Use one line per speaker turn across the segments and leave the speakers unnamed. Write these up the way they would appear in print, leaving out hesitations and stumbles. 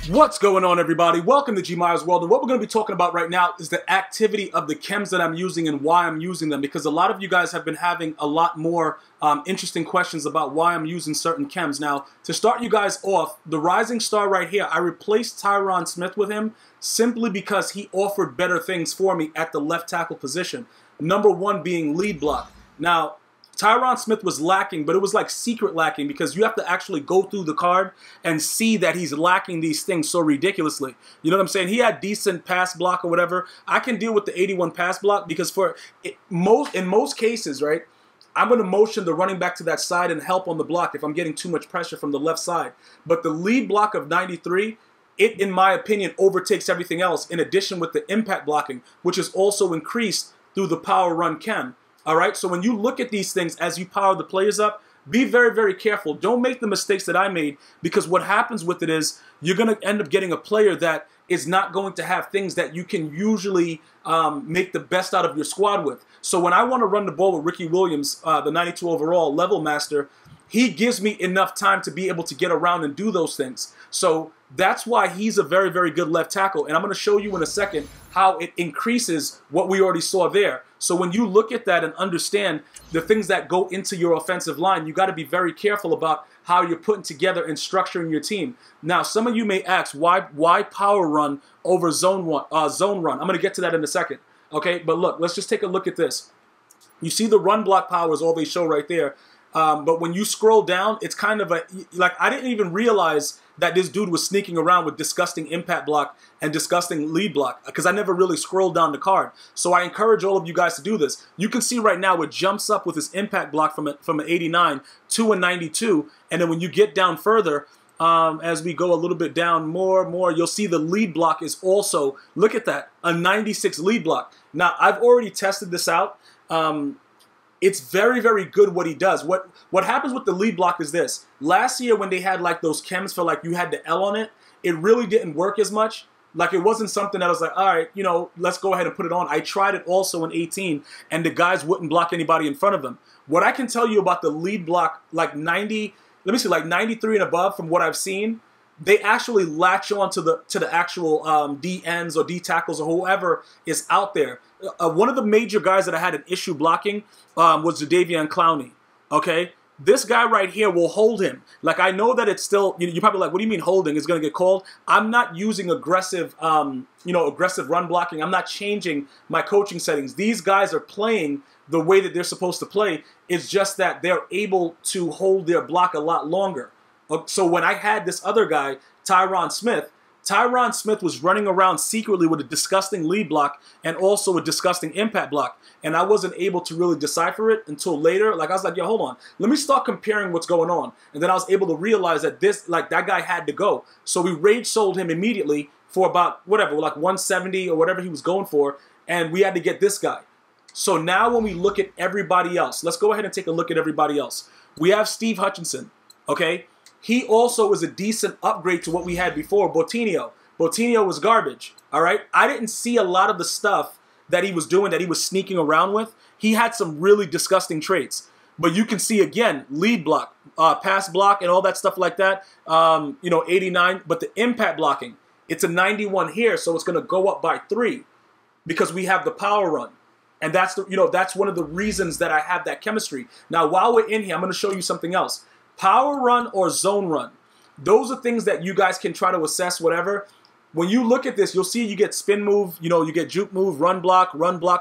What's going on, everybody? Welcome to GmiasWorld, and what we're going to be talking about right now is the activity of the chems that I'm using and why I'm using them, because a lot of you guys have been having a lot more interesting questions about why I'm using certain chems. Now, to start you guys off, the rising star right here, I replaced Tyron Smith with him simply because he offered better things for me at the left tackle position. Number one being lead block. Now, Tyron Smith was lacking, but it was like secret lacking because you have to actually go through the card and see that he's lacking these things so ridiculously. You know what I'm saying? He had decent pass block or whatever. I can deal with the 81 pass block because in most cases, right, I'm going to motion the running back to that side and help on the block if I'm getting too much pressure from the left side. But the lead block of 93, it, in my opinion, overtakes everything else in addition with the impact blocking, which is also increased through the power run chem. All right, so when you look at these things as you power the players up, be very, very careful. Don't make the mistakes that I made, because what happens with it is you're going to end up getting a player that is not going to have things that you can usually make the best out of your squad with. So when I want to run the ball with Ricky Williams, the 92 overall level master, he gives me enough time to be able to get around and do those things. So that's why he's a very, very good left tackle. And I'm going to show you in a second how it increases what we already saw there. So when you look at that and understand the things that go into your offensive line, you got to be very careful about how you're putting together and structuring your team. Now, some of you may ask, why power run over zone run? I'm going to get to that in a second. Okay, but look, let's just take a look at this. You see the run block power is all they show right there. But when you scroll down, it's kind of like I didn't even realize that this dude was sneaking around with disgusting impact block and disgusting lead block, because I never really scrolled down the card. So I encourage all of you guys to do this. You can see right now it jumps up with his impact block from an 89 to a 92, and then when you get down further, as we go a little bit down more, you'll see the lead block is also, look at that, a 96 lead block. Now, I've already tested this out. It's very, very good what he does. What happens with the lead block is this. Last year when they had like those chems for like you had the L on it, it really didn't work as much. Like it wasn't something that I was like, all right, you know, let's go ahead and put it on. I tried it also in 18 and the guys wouldn't block anybody in front of them. What I can tell you about the lead block, like 90, let me see, like 93 and above from what I've seen, they actually latch on to the actual D ends or D tackles or whoever is out there. One of the major guys that I had an issue blocking was Jadeveon Clowney. Okay, this guy right here will hold him. Like I know that it's still, you're probably like, what do you mean holding? It's going to get called. I'm not using aggressive, aggressive run blocking. I'm not changing my coaching settings. These guys are playing the way that they're supposed to play. It's just that they're able to hold their block a lot longer. So when I had this other guy, Tyron Smith was running around secretly with a disgusting lead block and also a disgusting impact block. And I wasn't able to really decipher it until later. Like I was like, yo, hold on. Let me start comparing what's going on. And then I was able to realize that that guy had to go. So we rage sold him immediately for about whatever, like 170 or whatever he was going for. And we had to get this guy. So now when we look at everybody else, let's go ahead and take a look at everybody else. We have Steve Hutchinson, okay? He also is a decent upgrade to what we had before, Botinho. Botinho was garbage, all right? I didn't see a lot of the stuff that he was doing, that he was sneaking around with. He had some really disgusting traits. But you can see, again, lead block, pass block, and all that stuff like that, 89. But the impact blocking, it's a 91 here, so it's going to go up by 3 because we have the power run. And that's, that's one of the reasons that I have that chemistry. Now, while we're in here, I'm going to show you something else. Power run or zone run. Those are things that you guys can try to assess, whatever. When you look at this, you'll see you get spin move, you get juke move, run block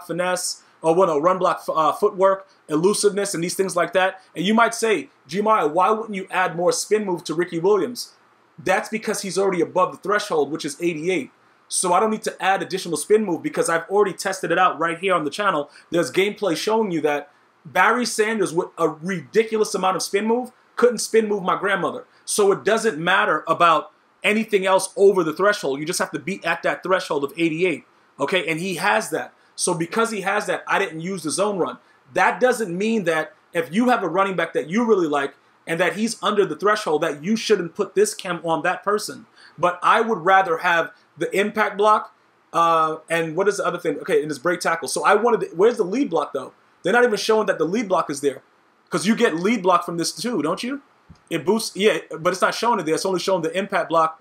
finesse, or run block footwork, elusiveness, and these things like that. And you might say, Gmias, why wouldn't you add more spin move to Ricky Williams? That's because he's already above the threshold, which is 88. So I don't need to add additional spin move because I've already tested it out right here on the channel. There's gameplay showing you that Barry Sanders with a ridiculous amount of spin move couldn't spin move my grandmother. So it doesn't matter about anything else over the threshold. You just have to be at that threshold of 88. Okay, and he has that. So because he has that, I didn't use the zone run. That doesn't mean that if you have a running back that you really like and that he's under the threshold, that you shouldn't put this chem on that person. But I would rather have the impact block and what is the other thing? Okay, in this break tackle. So I wanted, where's the lead block though? They're not even showing that the lead block is there. Because you get lead block from this too, don't you? It boosts, yeah, but it's not showing it there. It's only showing the impact block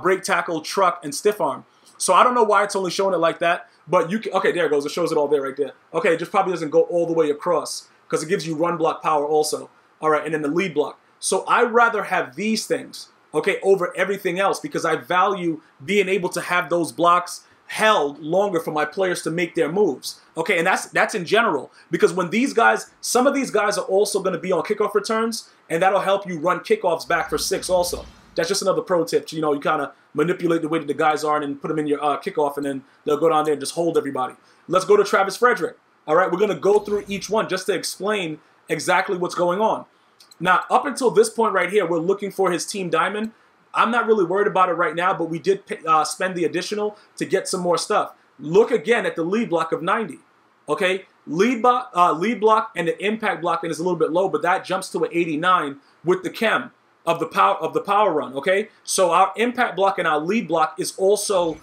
break tackle, truck, and stiff arm. So I don't know why it's only showing it like that, but you can, okay, there it goes. It shows it all there right there. Okay, it just probably doesn't go all the way across because it gives you run block power also. All right, and then the lead block. So I'd rather have these things, okay, over everything else because I value being able to have those blocks held longer for my players to make their moves. Okay, and that's in general because when these guys, some of these guys are also going to be on kickoff returns, and that'll help you run kickoffs back for 6 also. That's just another pro tip. You know, you kind of manipulate the way that the guys are and put them in your kickoff, and then they'll go down there and just hold everybody. Let's go to Travis Frederick. All right, we're going to go through each one just to explain exactly what's going on. Now, up until this point right here, we're looking for his team diamond. I'm not really worried about it right now, but we did spend the additional to get some more stuff. Look again at the lead block of 90. Okay, lead block and the impact blocking is a little bit low, but that jumps to an 89 with the chem of the power run. Okay, so our impact block and our lead block is also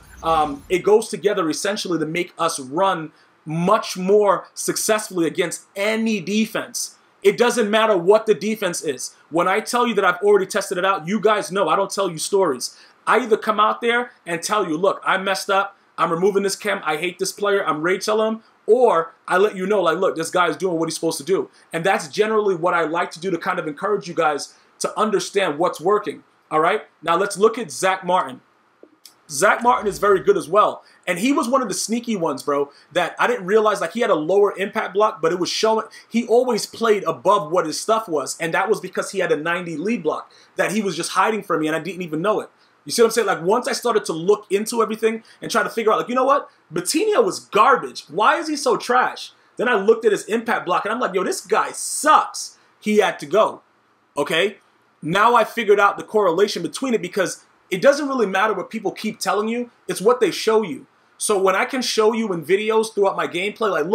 it goes together essentially to make us run much more successfully against any defense. It doesn't matter what the defense is. When I tell you that I've already tested it out, you guys know I don't tell you stories. I either come out there and tell you, look, I messed up. I'm removing this chem. I hate this player. I'm rage telling him. Or I let you know, like, look, this guy's doing what he's supposed to do. And that's generally what I like to do to kind of encourage you guys to understand what's working. All right? Now let's look at Zach Martin. Zach Martin is very good as well. And he was one of the sneaky ones, bro, that I didn't realize, like, he had a lower impact block, but it was showing he always played above what his stuff was. And that was because he had a 90 lead block that he was just hiding from me, and I didn't even know it. You see what I'm saying? Like, once I started to look into everything and try to figure out, like, you know what? Batinio was garbage. Why is he so trash? Then I looked at his impact block, and I'm like, yo, this guy sucks. He had to go. Okay? Now I figured out the correlation between it because it doesn't really matter what people keep telling you. It's what they show you. So when I can show you in videos throughout my gameplay, like,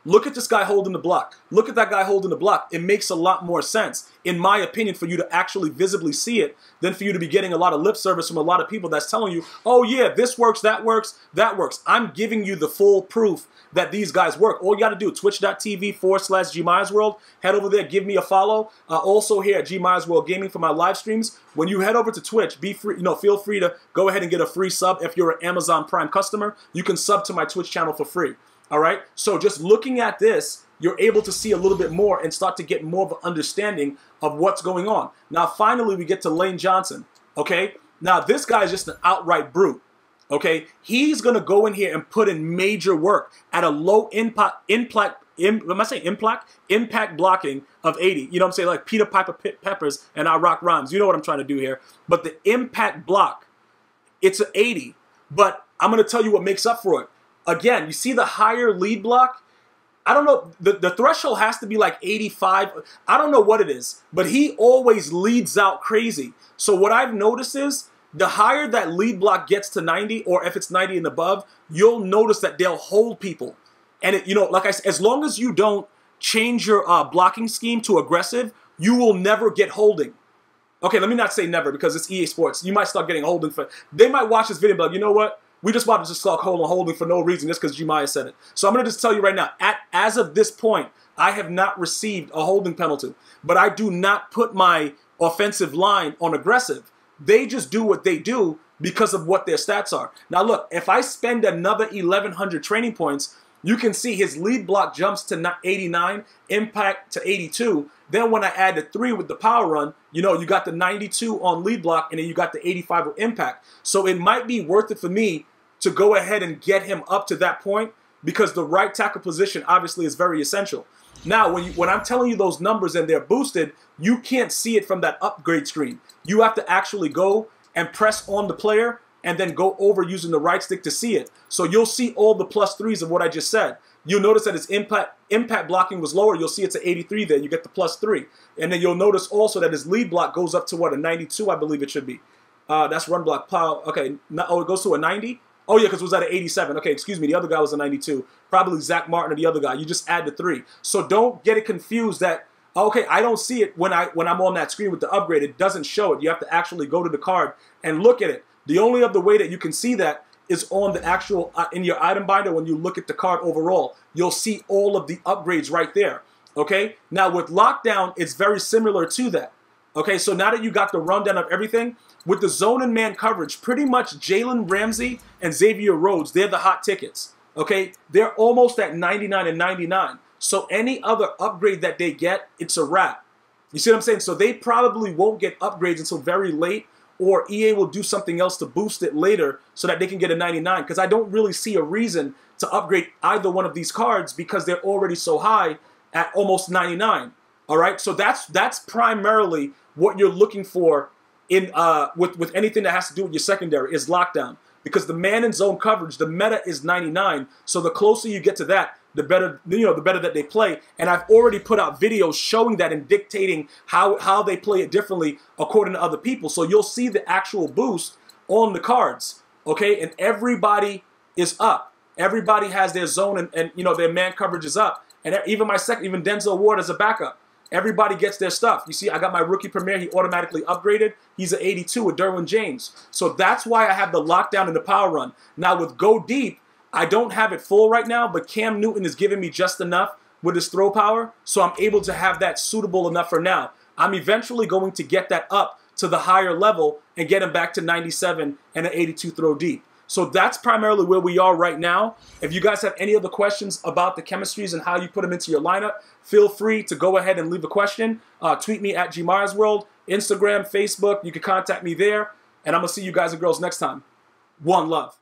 look at this guy holding the block. Look at that guy holding the block. It makes a lot more sense, in my opinion, for you to actually visibly see it than for you to be getting a lot of lip service from a lot of people that's telling you, oh, yeah, this works, that works, that works. I'm giving you the full proof that these guys work. All you got to do, twitch.tv/GmiasWorld. Head over there, give me a follow. Also here at GmiasWorld Gaming for my live streams. When you head over to Twitch, be free, feel free to go ahead and get a free sub. If you're an Amazon Prime customer, you can sub to my Twitch channel for free. All right? So just looking at this, you're able to see a little bit more and start to get more of an understanding of what's going on. Now, finally, we get to Lane Johnson. Okay? Now, this guy is just an outright brute. Okay, he's gonna go in here and put in major work at a low impact blocking of 80. You know what I'm saying? Like Peter Piper Peppers and I rock rhymes. You know what I'm trying to do here. But the impact block, it's an 80. But I'm gonna tell you what makes up for it. Again, you see the higher lead block. I don't know. The threshold has to be like 85. I don't know what it is, but he always leads out crazy. So what I've noticed is, the higher that lead block gets to 90, or if it's 90 and above, you'll notice that they'll hold people. And, like I said, as long as you don't change your blocking scheme to aggressive, you will never get holding. Okay, let me not say never because it's EA Sports. You might start getting holding for... They might watch this video and be like, you know what? We just want to just start holding for no reason just because Gmia said it. So I'm going to just tell you right now, as of this point, I have not received a holding penalty. But I do not put my offensive line on aggressive. They just do what they do because of what their stats are. Now look, if I spend another 1,100 training points, you can see his lead block jumps to 89, impact to 82. Then when I add the 3 with the power run, you got the 92 on lead block, and then you got the 85 with impact. So it might be worth it for me to go ahead and get him up to that point because the right tackle position obviously is very essential. Now, when I'm telling you those numbers and they're boosted, you can't see it from that upgrade screen. You have to actually go and press on the player and then go over using the right stick to see it. So you'll see all the +3s of what I just said. You'll notice that his impact blocking was lower. You'll see it's an 83 there. You get the +3. And then you'll notice also that his lead block goes up to, what, a 92, I believe it should be. That's run block power. Okay, oh, it goes to a 90? Oh, yeah, because it was at an 87. Okay, excuse me. The other guy was a 92. Probably Zach Martin or the other guy. You just add the 3. So don't get it confused that, okay, I don't see it when I'm on that screen with the upgrade. It doesn't show it. You have to actually go to the card and look at it. The only other way that you can see that is on the actual, in your item binder when you look at the card overall. You'll see all of the upgrades right there. Okay? Now, with Lockdown, it's very similar to that. Okay, so now that you got the rundown of everything, with the zone and man coverage, pretty much Jalen Ramsey and Xavier Rhodes, they're the hot tickets. Okay, they're almost at 99 and 99. So any other upgrade that they get, it's a wrap. You see what I'm saying? So they probably won't get upgrades until very late, or EA will do something else to boost it later so that they can get a 99. Because I don't really see a reason to upgrade either one of these cards because they're already so high at almost 99. All right, so that's primarily what you're looking for in with anything that has to do with your secondary is lockdown, because the man and zone coverage, the meta is 99. So the closer you get to that, the better, the better that they play. And I've already put out videos showing that and dictating how they play it differently according to other people. So you'll see the actual boost on the cards, okay? And everybody is up. Everybody has their zone and their man coverage is up. And even even Denzel Ward as a backup. Everybody gets their stuff. You see, I got my rookie premier. He automatically upgraded. He's an 82 with Derwin James. So that's why I have the lockdown and the power run. Now with Go Deep, I don't have it full right now, but Cam Newton is giving me just enough with his throw power, so I'm able to have that suitable enough for now. I'm eventually going to get that up to the higher level and get him back to 97 and an 82 throw deep. So that's primarily where we are right now. If you guys have any other questions about the chemistries and how you put them into your lineup, feel free to go ahead and leave a question. Tweet me at GmiasWorld, Instagram, Facebook. You can contact me there. And I'm going to see you guys and girls next time. One love.